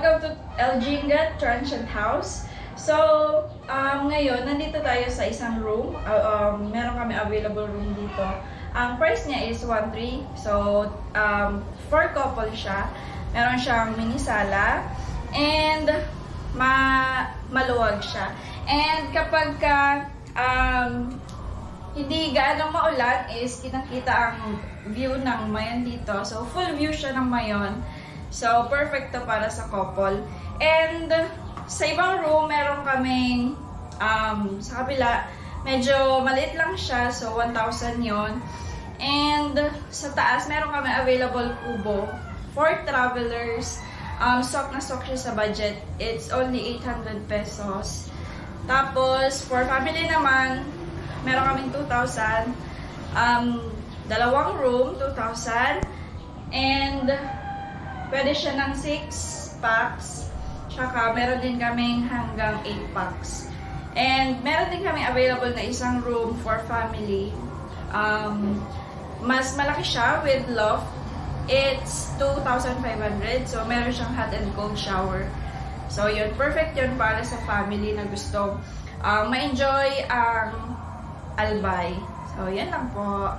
Welcome to El Jingat Transient House. So, ngayon, nandito tayo sa isang room. Meron kami available room dito. Ang price niya is 1.3. So, for couple siya. Meron siyang mini sala. And, maluwag siya. And, kapag hindi gaano maulan is kitang-kita ang view ng Mayon dito. So, full view siya ng Mayon. So, perfect to para sa couple. And, sa ibang room, meron kaming, sa kabila, medyo maliit lang siya. So, 1,000 yon. And, sa taas, meron kami available kubo for travelers. Sok na sok siya sa budget. It's only 800 pesos. Tapos, for family naman, meron kaming 2,000. Dalawang room, 2,000. And, pwede siya ng 6 packs. Tsaka, meron din kaming hanggang 8 packs. And, meron din kami available na isang room for family. Mas malaki siya with loft. It's 2,500. So, meron siyang hot and cold shower. So, yun. Perfect yun para sa family na gusto ma-enjoy ang Albay. So, yan lang po.